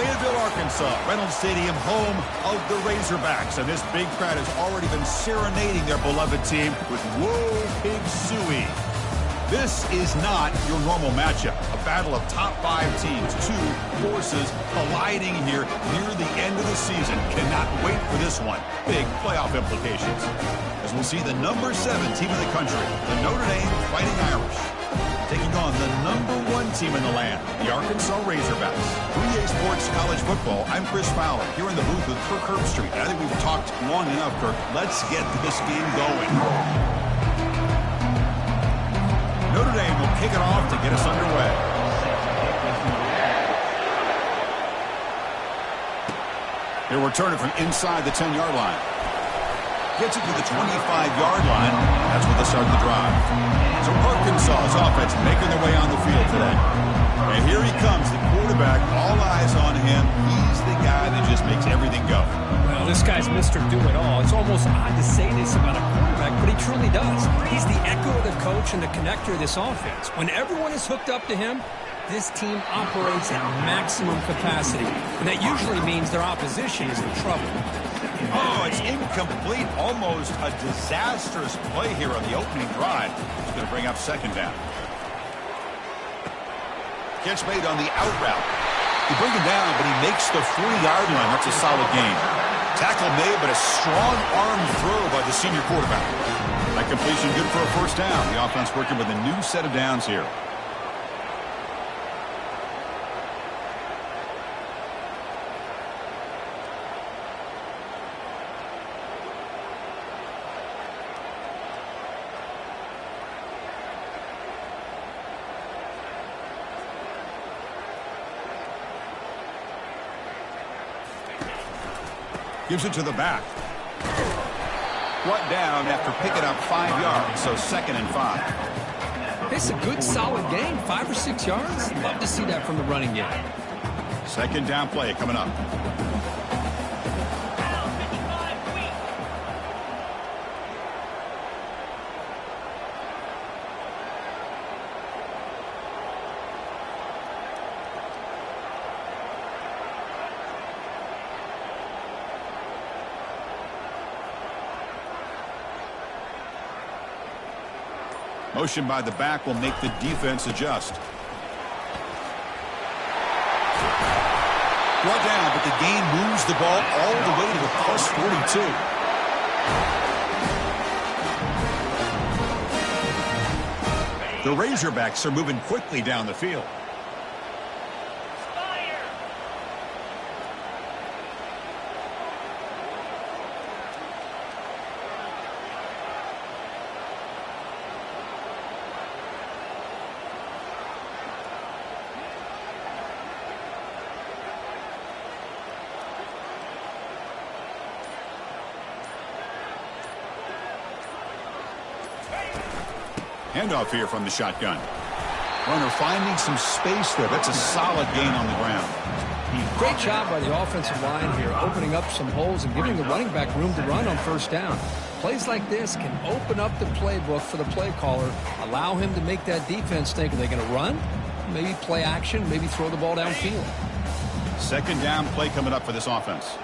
Fayetteville, Arkansas, Reynolds Stadium, home of the Razorbacks. And this big crowd has already been serenading their beloved team with Whoa Pig Suey. This is not your normal matchup. A battle of top 5 teams, 2 forces colliding here near the end of the season. Cannot wait for this one. Big playoff implications. As we'll see the number 7 team in the country, the Notre Dame Fighting Irish, taking on the number 1 team in the land, the Arkansas Razorbacks. 3A Sports College Football, I'm Chris Fowler, here in the booth with Kirk Herbstreit. I think we've talked long enough, Kirk. Let's get this game going. Notre Dame will kick it off to get us underway. He'll return it from inside the 10-yard line. Gets it to the 25-yard line. That's where they start the drive. So Arkansas's offense making their way on the field today. And here he comes, the quarterback. All eyes on him. He's the guy that just makes everything go. Well, this guy's Mr. Do-It-All. It's almost odd to say this about a quarterback, but he truly does. He's the echo of the coach and the connector of this offense. When everyone is hooked up to him, this team operates at maximum capacity. And that usually means their opposition is in trouble. Oh, it's incomplete. Almost a disastrous play here on the opening drive. It's going to bring up second down. Catch made on the out route. He brings him down, but he makes the 40-yard line. That's a solid gain. Tackle made, but a strong arm throw by the senior quarterback. That completion good for a first down. The offense working with a new set of downs here. Gives it to the back. Brought down after picking up 5 yards, so 2nd and 5. It's a good, solid gain, 5 or 6 yards. Love to see that from the running game. Second down play coming up. Motion by the back will make the defense adjust. Brought down, but the gain moves the ball all the way to the plus 42. The Razorbacks are moving quickly down the field. Handoff here from the shotgun. Runner finding some space there. That's a solid gain on the ground. Great job by the offensive line here, opening up some holes and giving the running back room to run on first down. Plays like this can open up the playbook for the play caller, allow him to make that defense think, are they going to run? Maybe play action, maybe throw the ball downfield. Second down play coming up for this offense.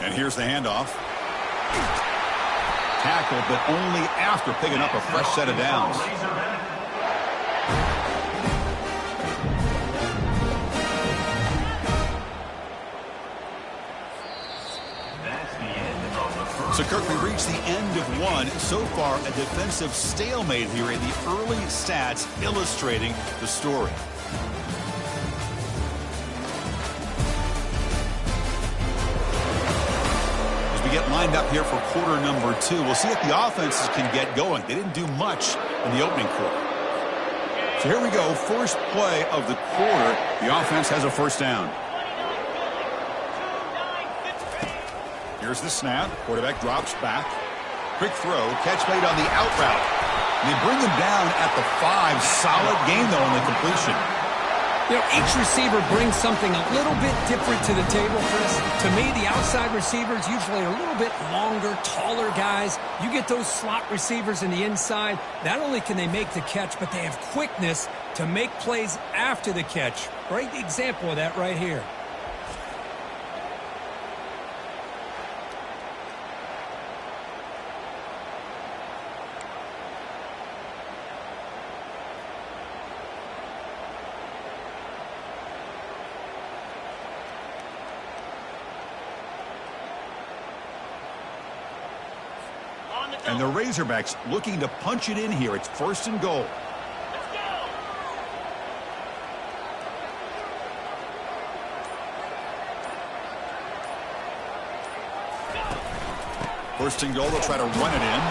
And here's the handoff. Tackled, but only after picking up a fresh set of downs. So, Kirk, we reached the end of one. So far, a defensive stalemate here in the early stats illustrating the story. Get lined up here for quarter number 2. We'll see if the offenses can get going. They didn't do much in the opening quarter. So here we go. First play of the quarter. The offense has a first down. Here's the snap. Quarterback drops back. Quick throw. Catch made on the out route. And they bring him down at the 5. Solid gain, though, on the completion. You know, each receiver brings something a little bit different to the table, Chris. To me, the outside receivers usually are a little bit longer, taller guys. You get those slot receivers in the inside, not only can they make the catch, but they have quickness to make plays after the catch. Great example of that right here. And the Razorbacks looking to punch it in here. It's 1st and goal. First and goal, they'll try to run it in.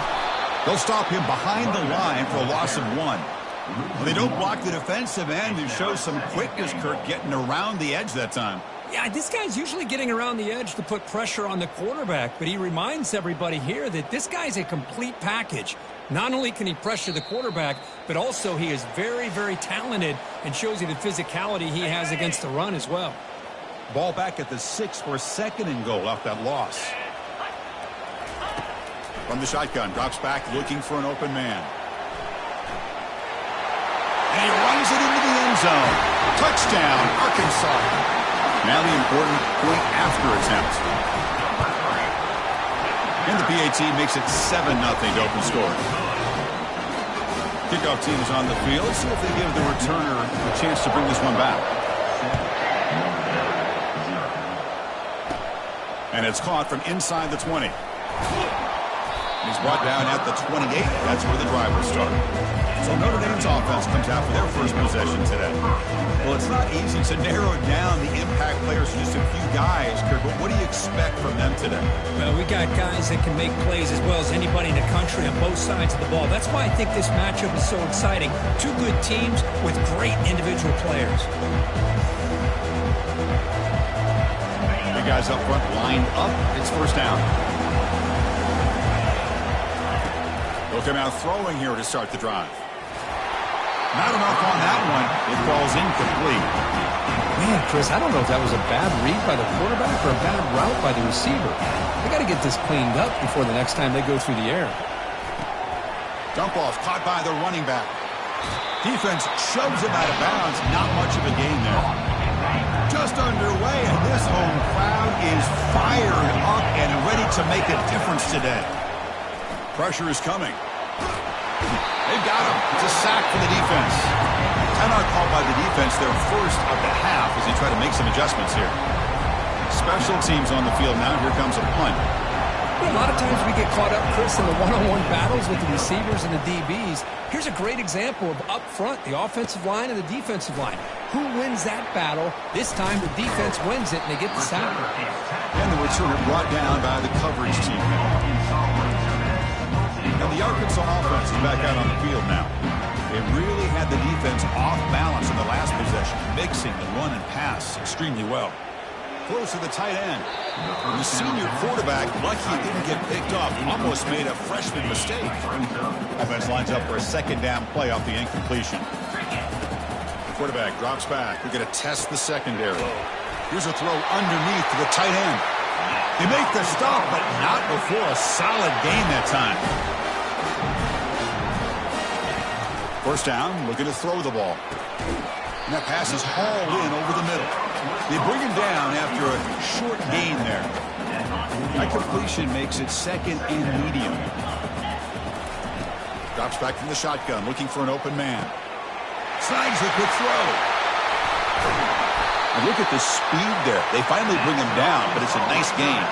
They'll stop him behind the line for a loss of 1. Well, they don't block the defensive end and show some quickness, Kirk, getting around the edge that time. Yeah, this guy's usually getting around the edge to put pressure on the quarterback, but he reminds everybody here that this guy's a complete package. Not only can he pressure the quarterback, but also he is very, very talented and shows you the physicality he has against the run as well. Ball back at the 6 for 2nd and goal off that loss. From the shotgun, drops back looking for an open man. And he runs it into the end zone. Touchdown, Arkansas. Now the important point after attempt. And the PAT makes it 7-0 to open score. Kickoff team is on the field. See if they give the returner a chance to bring this one back. And it's caught from inside the 20. He's brought down at the 28. That's where the drive will start. So Notre Dame's offense comes out for their first possession today. Well, it's not easy to narrow down the impact players to just a few guys, Kirk, but what do you expect from them today? Well, we got guys that can make plays as well as anybody in the country on both sides of the ball. That's why I think this matchup is so exciting. Two good teams with great individual players. The guys up front lined up. It's 1st down. They'll come out throwing here to start the drive. Not enough on that one. It falls incomplete. Man, Chris, I don't know if that was a bad read by the quarterback or a bad route by the receiver. They got to get this cleaned up before the next time they go through the air. Dump off caught by the running back. Defense shoves him out of bounds. Not much of a gain there. Just underway, and this home crowd is fired up and ready to make a difference today. Pressure is coming. They've got him. It's a sack for the defense. Timeout called by the defense, their first of the half as they try to make some adjustments here. Special teams on the field now. Here comes a punt. A lot of times we get caught up, Chris, in the one-on-one battles with the receivers and the DBs. Here's a great example of up front, the offensive line and the defensive line. Who wins that battle? This time the defense wins it, and they get the sack. And the returner brought down by the coverage team. And the Arkansas offense is back out on the field now. They really had the defense off balance in the last possession, mixing the run and pass extremely well. Close to the tight end. The senior quarterback, lucky he didn't get picked off, almost made a freshman mistake. Offense lines up for a 2nd down play off the incompletion. The quarterback drops back. We're going to test the secondary. Here's a throw underneath to the tight end. They make the stop, but not before a solid gain that time. 1st down, looking to throw the ball. And that pass is hauled in over the middle. They bring him down after a short gain there. That completion makes it 2nd and medium. Drops back from the shotgun, looking for an open man. Snags the quick throw. And look at the speed there. They finally bring him down, but it's a nice gain.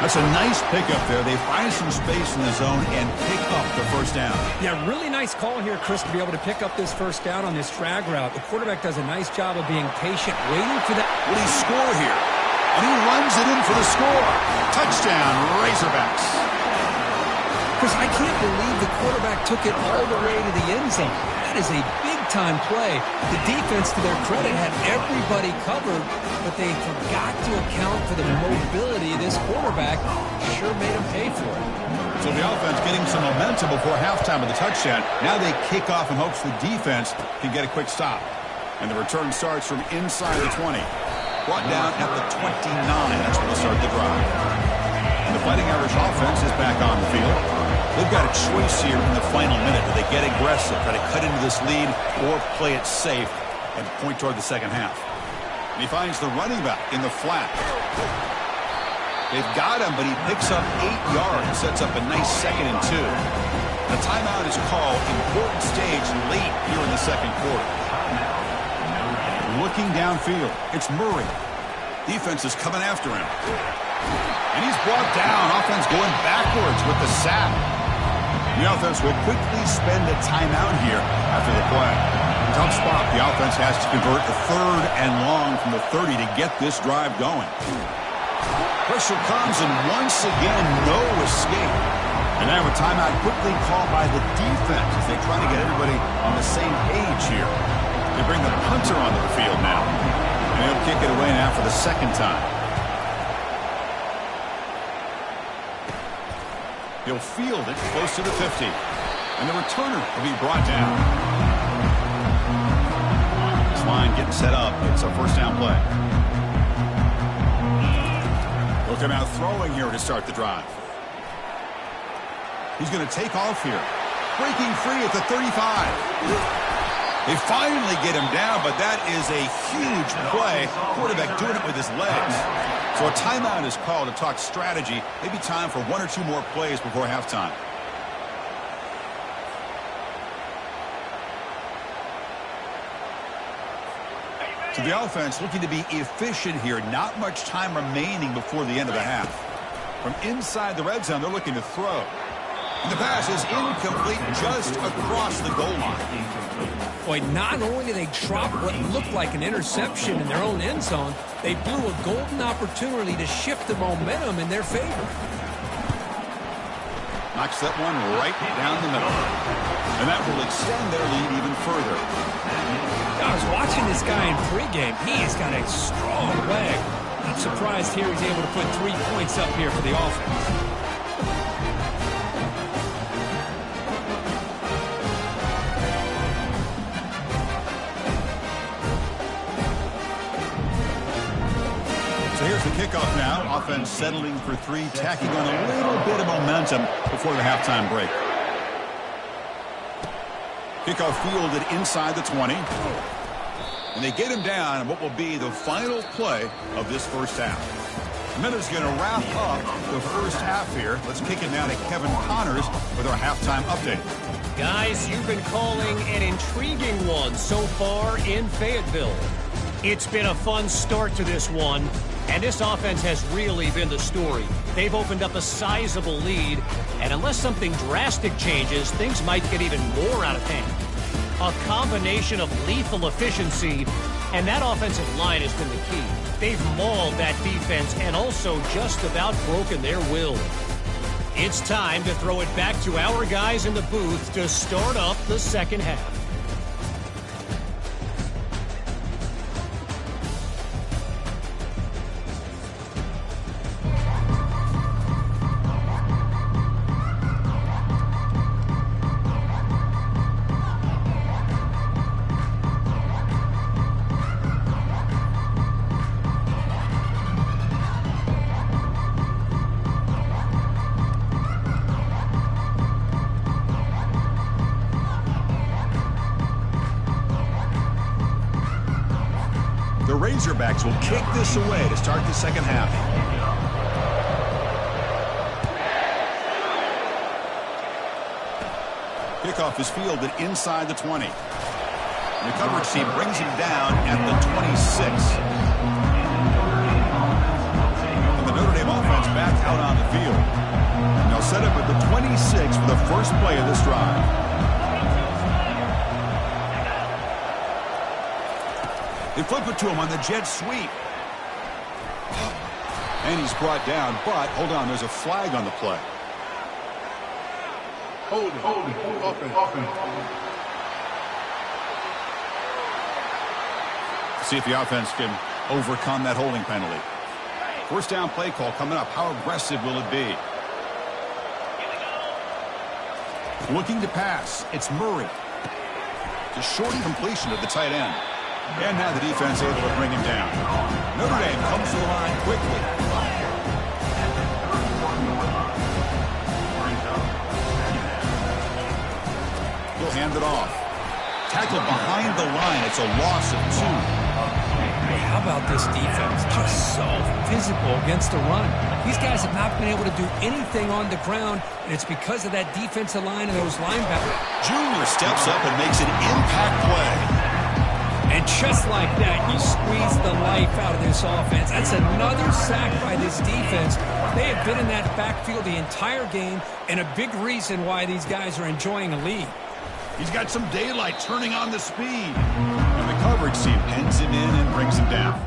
That's a nice pickup there. They find some space in the zone and pick up the 1st down. Yeah, really nice call here, Chris, to be able to pick up this 1st down on this drag route. The quarterback does a nice job of being patient, waiting for that. Will he score here? And he runs it in for the score. Touchdown, Razorbacks. Chris, I can't believe the quarterback took it all the way to the end zone. That is a big-time play. The defense, to their credit, had everybody covered, but they forgot to account for the mobility of this quarterback. Sure made him pay for it. So the offense getting some momentum before halftime of the touchdown. Now they kick off in hopes the defense can get a quick stop. And the return starts from inside the 20. Brought down at the 29. That's where they'll start the drive. And the Fighting Irish offense is back on the field. They've got a choice here in the final minute. Do they get aggressive, try to cut into this lead, or play it safe and point toward the second half? And he finds the running back in the flat. They've got him, but he picks up 8 yards, sets up a nice 2nd and 2. The timeout is called. Important stage late here in the second quarter. Looking downfield, it's Murray. Defense is coming after him. And he's brought down. Offense going backwards with the sack. The offense will quickly spend a timeout here after the play. Tough spot. The offense has to convert a 3rd and long from the 30 to get this drive going. Pressure comes, and once again, no escape. And now a timeout quickly called by the defense as they try to get everybody on the same page here. They bring the punter onto the field now. And he'll kick it away now for the 2nd time. He'll field it close to the 50. And the returner will be brought down. This line getting set up. It's a 1st down play. They'll come out throwing here to start the drive. He's going to take off here. Breaking free at the 35. They finally get him down, but that is a huge play. Quarterback doing it with his legs. So a timeout is called to talk strategy. Maybe time for 1 or 2 more plays before halftime. So the offense looking to be efficient here. Not much time remaining before the end of the half. From inside the red zone, they're looking to throw. And the pass is incomplete just across the goal line. Boy, not only did they drop what looked like an interception in their own end zone, they blew a golden opportunity to shift the momentum in their favor. Knocks that one right down the middle. And that will extend their lead even further. I was watching this guy in pregame. He has got a strong leg. Not surprised here he's able to put 3 points up here for the offense. Here's the kickoff now. Offense settling for 3, tacking on a little bit of momentum before the halftime break. Kickoff fielded inside the 20. And they get him down in what will be the final play of this first half. Miller's going to wrap up the first half here. Let's kick it now to Kevin Connors with our halftime update. Guys, you've been calling an intriguing one so far in Fayetteville. It's been a fun start to this one. And this offense has really been the story. They've opened up a sizable lead, and unless something drastic changes, things might get even more out of hand. A combination of lethal efficiency, and that offensive line has been the key. They've mauled that defense and also just about broken their will. It's time to throw it back to our guys in the booth to start up the second half. The Razorbacks will kick this away to start the second half. Kickoff is fielded inside the 20. And the coverage team brings him down at the 26. And the Notre Dame offense back out on the field. And they'll set up at the 26 for the first play of this drive. They flip it to him on the jet sweep. And he's brought down, but hold on, there's a flag on the play. Hold it. Offense. See if the offense can overcome that holding penalty. First down play call coming up. How aggressive will it be? Looking to pass. It's Murray. Just short completion of the tight end. And now the defense able to bring him down. Notre Dame comes to the line quickly. He'll hand it off. Tackled behind the line. It's a loss of 2. How about this defense? Just so physical against the run. These guys have not been able to do anything on the ground, and it's because of that defensive line and those linebackers. Junior steps up and makes an impact play. And just like that, you squeeze the life out of this offense. That's another sack by this defense. They have been in that backfield the entire game, and a big reason why these guys are enjoying a lead. He's got some daylight turning on the speed. And the coverage team pins him in and brings him down.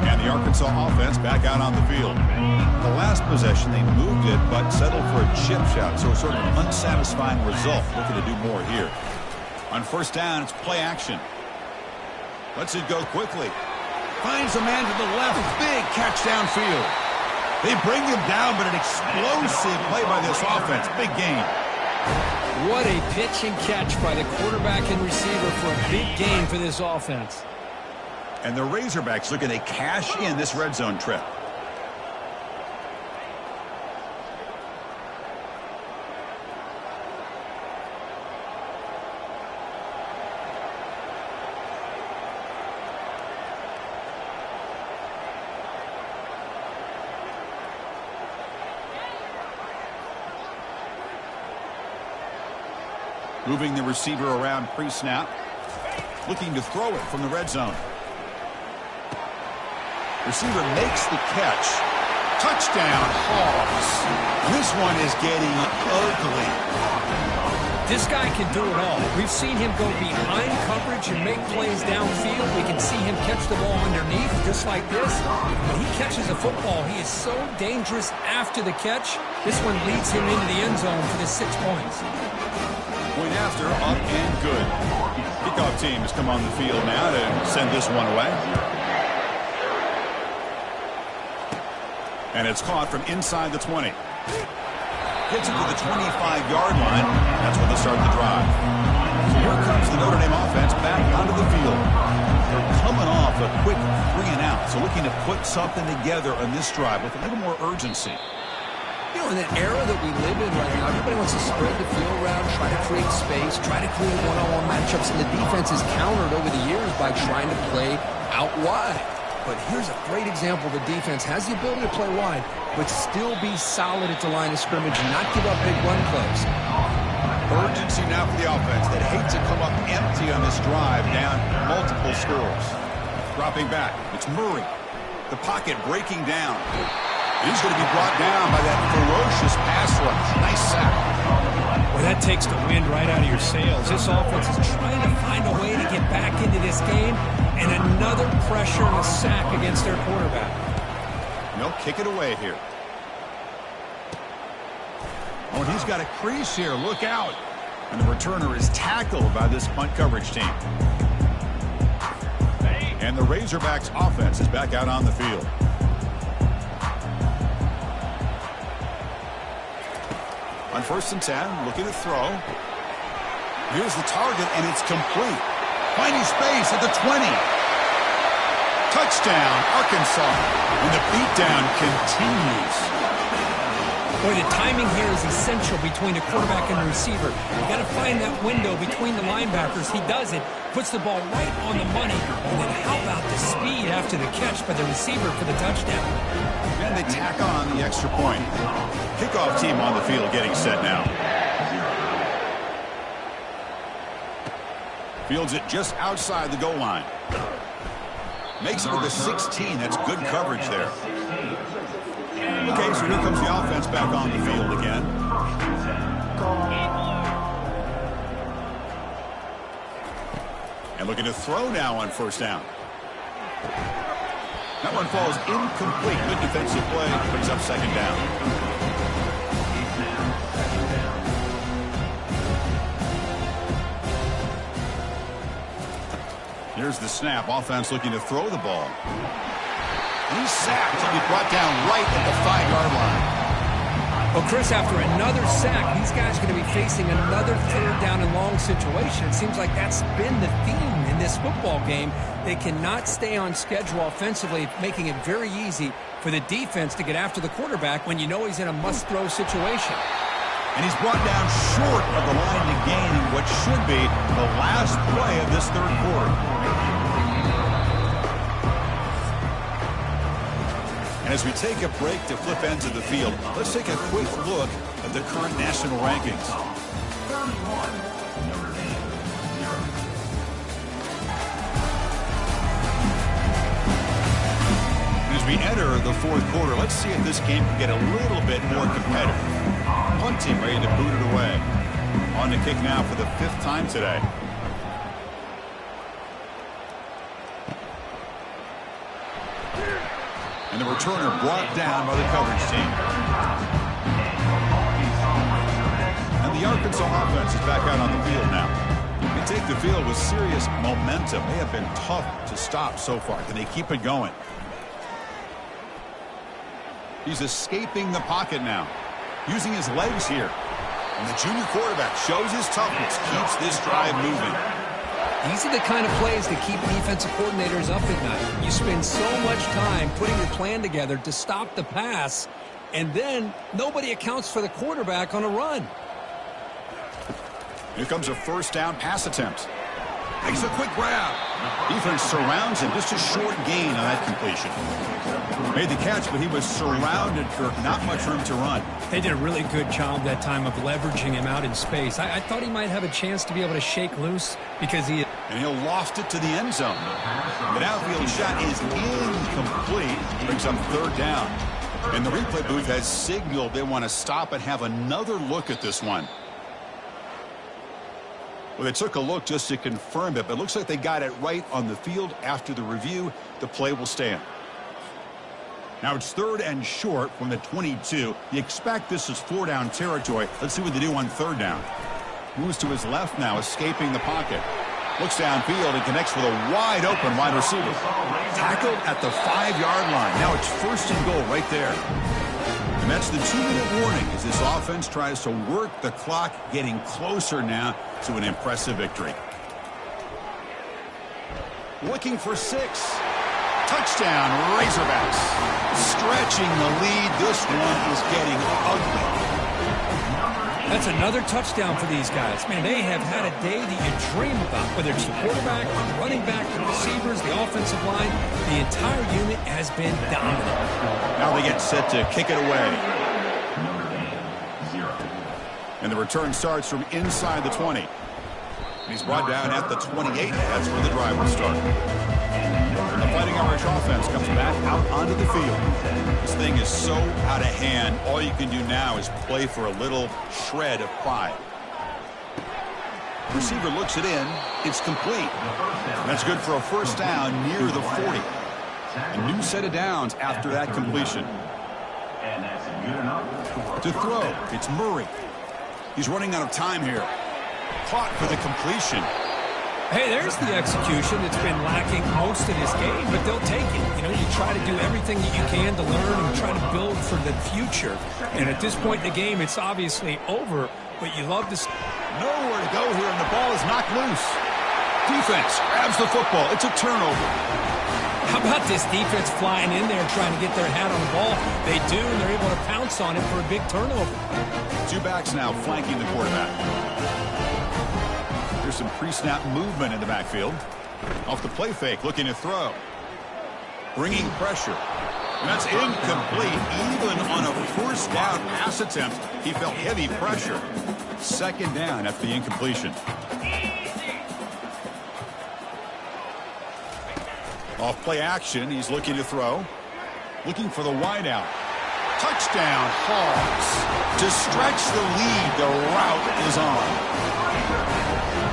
And the Arkansas offense back out on the field. The last possession, they moved it, but settled for a chip shot. So sort of an unsatisfying result. Looking to do more here. On first down, it's play action. Lets it go quickly. Finds a man to the left. Big catch downfield. They bring him down, but an explosive play by this offense. Big gain. What a pitch and catch by the quarterback and receiver for a big gain for this offense. And the Razorbacks looking to cash in this red zone trip. Moving the receiver around pre-snap. Looking to throw it from the red zone. Receiver makes the catch. Touchdown, Hawks. This one is getting ugly. This guy can do it all. We've seen him go behind coverage and make plays downfield. We can see him catch the ball underneath, just like this. When he catches a football, he is so dangerous after the catch. This one leads him into the end zone for the 6 points. Point after, up and good. Kickoff team has come on the field now to send this one away. And it's caught from inside the 20. Gets it to the 25-yard line. That's where they start the drive. So here comes the Notre Dame offense back onto the field. They're coming off a quick 3-and-out. So looking to put something together on this drive with a little more urgency. You know, in that era that we live in right now, everybody wants to spread the field around, try to create space, try to create one-on-one matchups, and the defense is countered over the years by trying to play out wide. But here's a great example. The defense has the ability to play wide, but still be solid at the line of scrimmage and not give up big run plays. Urgency now for the offense that hates to come up empty on this drive, down multiple scores. Dropping back, it's Murray. The pocket breaking down. He's going to be brought down by that ferocious pass rush. Nice sack. Well, that takes the wind right out of your sails. This offense is trying to find a way to get back into this game, and another pressure and a sack against their quarterback. They'll kick it away here. Oh, and he's got a crease here. Look out. And the returner is tackled by this punt coverage team. And the Razorbacks offense is back out on the field. On 1st and 10, looking to throw. Here's the target, and it's complete. Finding space at the 20. Touchdown, Arkansas. And the beatdown continues. Boy, the timing here is essential between the quarterback and the receiver. You've got to find that window between the linebackers. He does it, puts the ball right on the money. And then how about the speed after the catch by the receiver for the touchdown? And they tack on the extra point. Kickoff team on the field getting set now. Fields it just outside the goal line. Makes it to the 16. That's good coverage there. Okay, so here comes the offense back on the field again. And looking to throw now on 1st down. That one falls incomplete. Good defensive play. Brings up 2nd down. Here's the snap. Offense looking to throw the ball. And he's sacked. He'll be brought down right at the 5-yard line. Well, Chris, after another sack, these guys are going to be facing another 3rd down and long situation. It seems like that's been the theme in this football game. They cannot stay on schedule offensively, making it very easy for the defense to get after the quarterback when you know he's in a must-throw situation. And he's brought down short of the line to gain in what should be the last play of this 3rd quarter. And as we take a break to flip ends of the field, let's take a quick look at the current national rankings. And as we enter the 4th quarter, let's see if this game can get a little bit more competitive. Punting, ready to boot it away. On the kick now for the 5th time today. And the returner brought down by the coverage team. And the Arkansas offense is back out on the field now. They take the field with serious momentum. They have been tough to stop so far. Can they keep it going? He's escaping the pocket now, using his legs here. And the junior quarterback shows his toughness, keeps this drive moving. These are the kind of plays that keep defensive coordinators up at night. You spend so much time putting your plan together to stop the pass, and then nobody accounts for the quarterback on a run. Here comes a 1st down pass attempt. Makes a quick grab. Defense surrounds him. Just a short gain on that completion. Made the catch, but he was surrounded, Kirk. Not much room to run. They did a really good job that time of leveraging him out in space. I thought he might have a chance to be able to shake loose because he... And he'll loft it to the end zone. The outfield shot is incomplete. Brings up 3rd down. And the replay booth has signaled they want to stop and have another look at this one. Well, they took a look just to confirm it, but it looks like they got it right on the field. After the review, the play will stand. Now it's 3rd and short from the 22. You expect this is 4-down territory. Let's see what they do on 3rd down. Moves to his left now, escaping the pocket. Looks downfield and connects with a wide open wide receiver. Tackled at the 5-yard line. Now it's 1st and goal right there. And that's the 2-minute warning as this offense tries to work the clock, getting closer now to an impressive victory. Looking for 6. Touchdown, Razorbacks. Stretching the lead. This one is getting ugly. That's another touchdown for these guys. Man, they have had a day that you dream about. Whether it's the quarterback, the running back, the receivers, the offensive line, the entire unit has been dominant. Now they get set to kick it away. And the return starts from inside the 20. And he's brought down at the 28. That's where the drive will start. And the Fighting Irish offense comes back out onto the field. This thing is so out of hand. All you can do now is play for a little shred of pride. Receiver looks it in. It's complete. And that's good for a 1st down near the 40. A new set of downs after that completion. To throw, it's Murray. He's running out of time here. Caught for the completion. Hey, there's the execution that's been lacking most of this game, but they'll take it. You know, you try to do everything that you can to learn and try to build for the future. And at this point in the game, it's obviously over, but you love to... Nowhere to go here, and the ball is knocked loose. Defense grabs the football. It's a turnover. How about this defense flying in there trying to get their hat on the ball? They do, and they're able to pounce on it for a big turnover. 2 backs now flanking the quarterback. There's some pre-snap movement in the backfield. Off the play fake, looking to throw. Bringing pressure. And that's incomplete. Even on a 1st down pass attempt, he felt heavy pressure. 2nd down after the incompletion. Off play action, he's looking to throw. Looking for the wideout. Touchdown, Hogs. To stretch the lead, the route is on.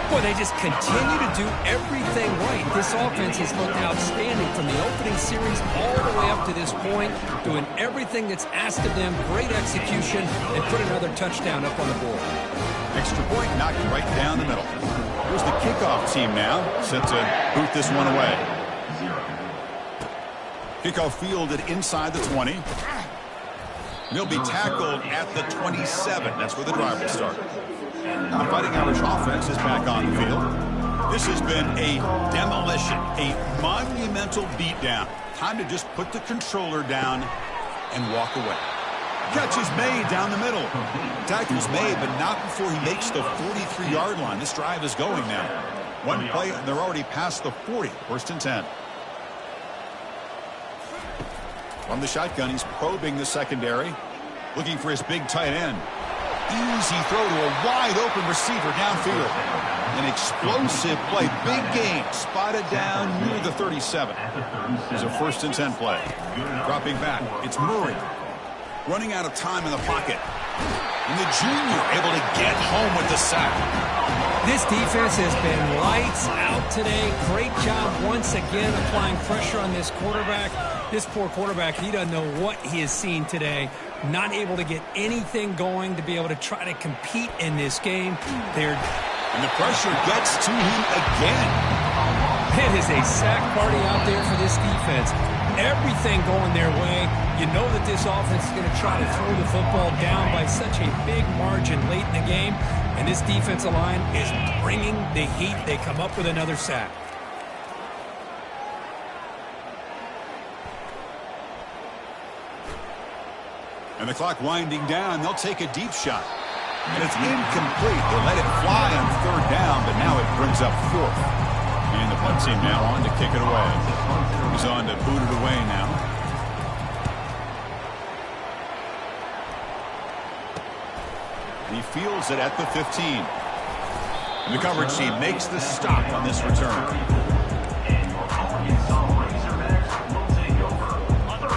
Boy, they just continue to do everything right. This offense has looked outstanding from the opening series all the way up to this point, doing everything that's asked of them, great execution, and put another touchdown up on the board. Extra point knocked right down the middle. Here's the kickoff team now, set to boot this one away. Kickoff fielded inside the 20. He'll be tackled at the 27. That's where the drive will start. The Fighting Irish offense is back on the field. This has been a demolition, a monumental beatdown. Time to just put the controller down and walk away. Catch is made down the middle. Tackle's made, but not before he makes the 43-yard line. This drive is going now. One play, and they're already past the 40. First and 10. From the shotgun, he's probing the secondary. Looking for his big tight end. Easy throw to a wide-open receiver downfield. An explosive play. Big gain. Spotted down near the 37. It's a first and 10 play. Dropping back. It's Murray. Running out of time in the pocket. And the junior able to get home with the sack. This defense has been lights out today. Great job once again applying pressure on this quarterback. This poor quarterback, he doesn't know what he has seen today. Not able to get anything going to be able to try to compete in this game. And the pressure gets to him again. It is a sack party out there for this defense. Everything going their way. You know that this offense is going to try to throw the football down by such a big margin late in the game. And this defensive line is bringing the heat. They come up with another sack. And the clock winding down. They'll take a deep shot. And it's incomplete. They'll let it fly on third down, but now it brings up fourth. And the punt team now on to kick it away. He's on to boot it away now. And he fields it at the 15. And the coverage team makes the stop on this return.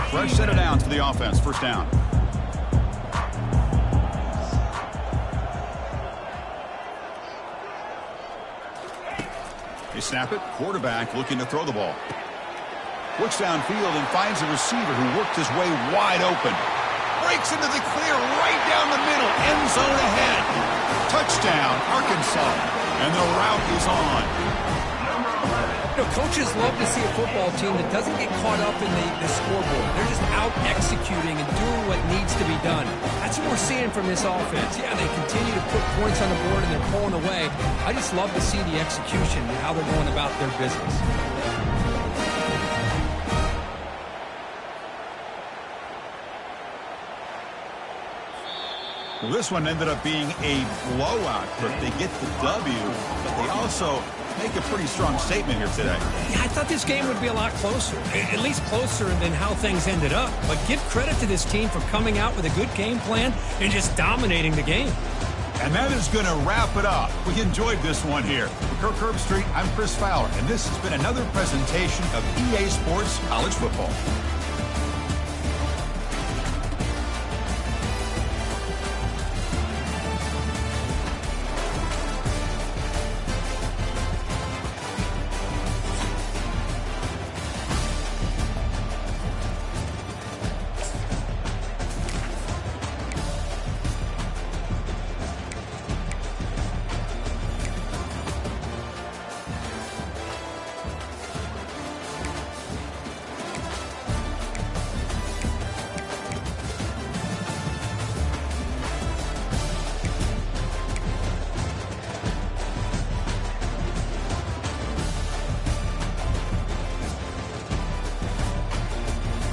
Fresh set of downs for the offense. First down. They snap it. Quarterback looking to throw the ball. Looks downfield and finds a receiver who worked his way wide open. Breaks into the clear right down the middle. End zone ahead. Touchdown, Arkansas. And the route is on. You know, coaches love to see a football team that doesn't get caught up in the scoreboard. They're just out executing and doing what needs to be done. That's what we're seeing from this offense. Yeah, they continue to put points on the board and they're pulling away. I just love to see the execution and how they're going about their business. Well, this one ended up being a blowout, but they get the W, but they also make a pretty strong statement here today. Yeah, I thought this game would be a lot closer, at least closer than how things ended up. But give credit to this team for coming out with a good game plan and just dominating the game. And that is going to wrap it up. We enjoyed this one here. For Kirk Herbstreit, I'm Chris Fowler, and this has been another presentation of EA Sports College Football.